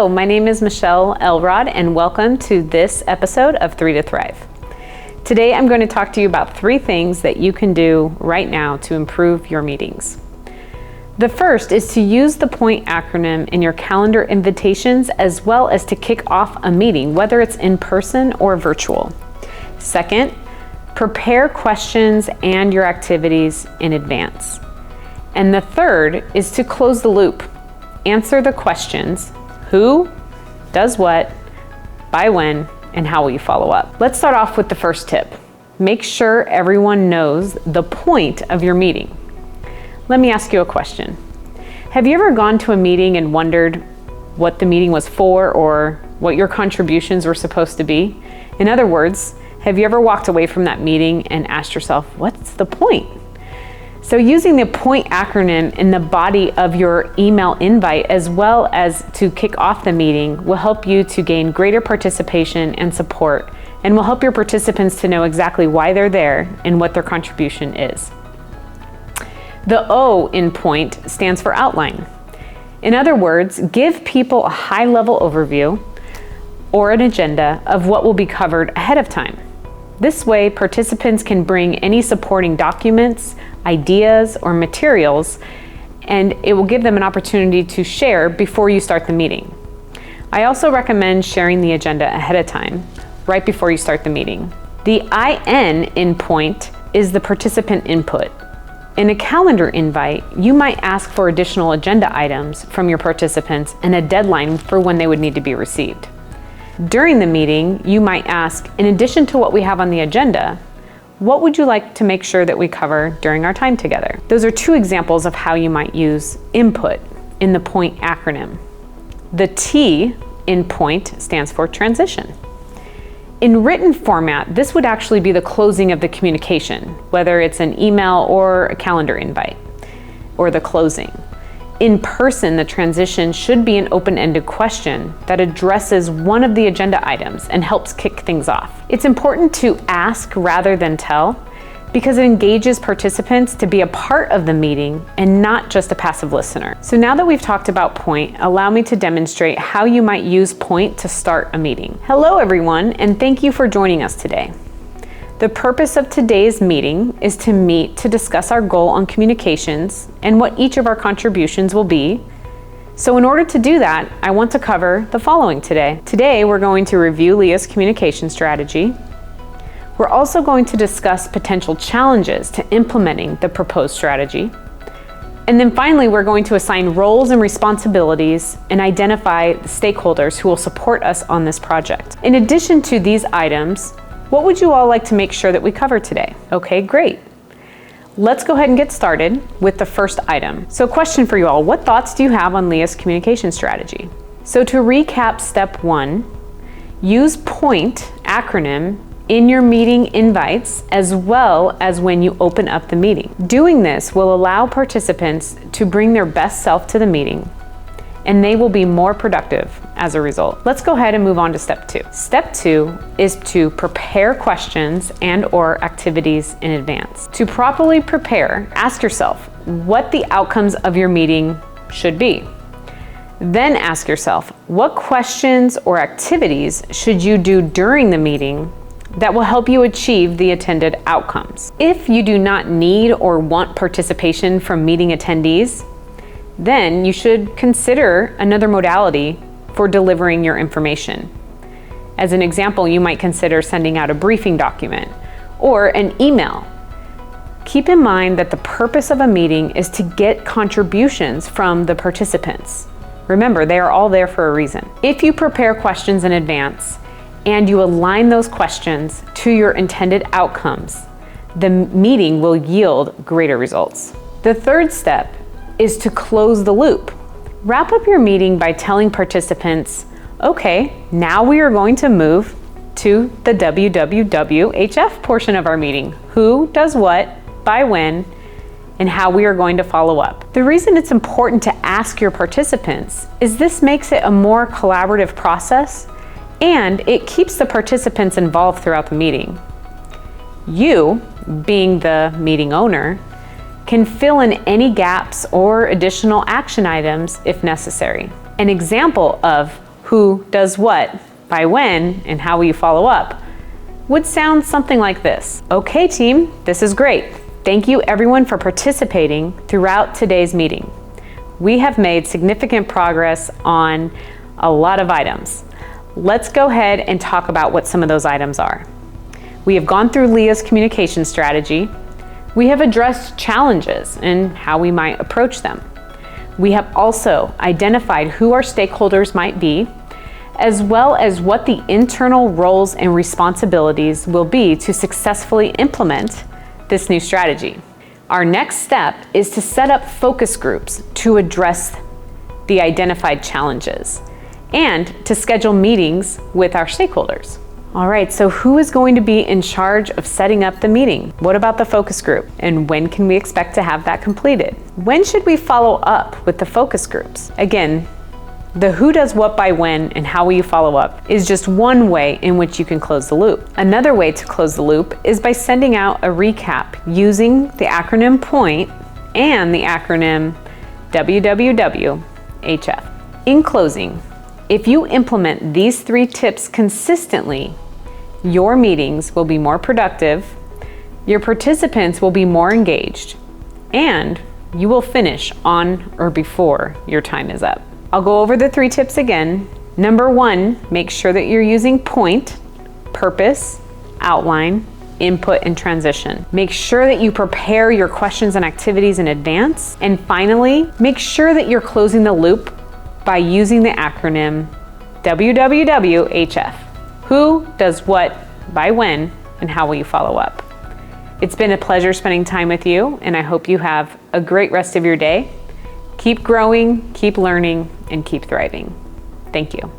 Hello, my name is Michelle Elrod, and welcome to this episode of 3 to Thrive. Today I'm going to talk to you about 3 things that you can do right now to improve your meetings. The first is to use the POINT acronym in your calendar invitations as well as to kick off a meeting, whether it's in person or virtual. Second, prepare questions and your activities in advance. And the third is to close the loop. Answer the questions: who, does what, by when, and how will you follow up? Let's start off with the first tip. Make sure everyone knows the point of your meeting. Let me ask you a question. Have you ever gone to a meeting and wondered what the meeting was for or what your contributions were supposed to be? In other words, have you ever walked away from that meeting and asked yourself, what's the point? So using the POINT acronym in the body of your email invite as well as to kick off the meeting will help you to gain greater participation and support, and will help your participants to know exactly why they're there and what their contribution is. The O in POINT stands for outline. In other words, give people a high-level overview or an agenda of what will be covered ahead of time. This way, participants can bring any supporting documents, ideas, or materials, and it will give them an opportunity to share before you start the meeting. I also recommend sharing the agenda ahead of time, right before you start the meeting. The IN in POINT is the participant input. In a calendar invite, you might ask for additional agenda items from your participants and a deadline for when they would need to be received. During the meeting, you might ask, in addition to what we have on the agenda, what would you like to make sure that we cover during our time together? Those are 2 examples of how you might use input in the POINT acronym. The T in POINT stands for transition. In written format, this would actually be the closing of the communication, whether it's an email or a calendar invite, or the closing. In person, the transition should be an open-ended question that addresses one of the agenda items and helps kick things off. It's important to ask rather than tell because it engages participants to be a part of the meeting and not just a passive listener. So now that we've talked about POINT, allow me to demonstrate how you might use POINT to start a meeting. Hello everyone, and thank you for joining us today. The purpose of today's meeting is to meet to discuss our goal on communications and what each of our contributions will be. So in order to do that, I want to cover the following today. Today, we're going to review Leah's communication strategy. We're also going to discuss potential challenges to implementing the proposed strategy. And then finally, we're going to assign roles and responsibilities and identify the stakeholders who will support us on this project. In addition to these items, what would you all like to make sure that we cover today? Okay, great. Let's go ahead and get started with the first item. So question for you all, what thoughts do you have on Leah's communication strategy? So to recap step 1, use POINT acronym in your meeting invites as well as when you open up the meeting. Doing this will allow participants to bring their best self to the meeting, and they will be more productive as a result. Let's go ahead and move on to step 2. Step 2 is to prepare questions and/or activities in advance. To properly prepare, ask yourself what the outcomes of your meeting should be. Then ask yourself, what questions or activities should you do during the meeting that will help you achieve the intended outcomes? If you do not need or want participation from meeting attendees, then you should consider another modality for delivering your information. As an example, you might consider sending out a briefing document or an email. Keep in mind that the purpose of a meeting is to get contributions from the participants. Remember, they are all there for a reason. If you prepare questions in advance and you align those questions to your intended outcomes, the meeting will yield greater results. The third step is to close the loop. Wrap up your meeting by telling participants, okay, now we are going to move to the WWWHF portion of our meeting. Who does what, by when, and how we are going to follow up. The reason it's important to ask your participants is this makes it a more collaborative process and it keeps the participants involved throughout the meeting. You, being the meeting owner, can fill in any gaps or additional action items if necessary. An example of who does what, by when, and how will you follow up, would sound something like this. Okay, team, this is great. Thank you everyone for participating throughout today's meeting. We have made significant progress on a lot of items. Let's go ahead and talk about what some of those items are. We have gone through Leah's communication strategy. We have addressed challenges and how we might approach them. We have also identified who our stakeholders might be, as well as what the internal roles and responsibilities will be to successfully implement this new strategy. Our next step is to set up focus groups to address the identified challenges and to schedule meetings with our stakeholders. All right, so who is going to be in charge of setting up the meeting? What about the focus group? And when can we expect to have that completed? When should we follow up with the focus groups? Again, the who does what by when and how will you follow up is just one way in which you can close the loop. Another way to close the loop is by sending out a recap using the acronym POINT and the acronym WWWHF. In closing, if you implement these 3 tips consistently, your meetings will be more productive, your participants will be more engaged, and you will finish on or before your time is up. I'll go over the 3 tips again. Number 1, make sure that you're using POINT, purpose, outline, input, and transition. Make sure that you prepare your questions and activities in advance. And finally, make sure that you're closing the loop by using the acronym WWWHF. Who does what, by when, and how will you follow up? It's been a pleasure spending time with you, and I hope you have a great rest of your day. Keep growing, keep learning, and keep thriving. Thank you.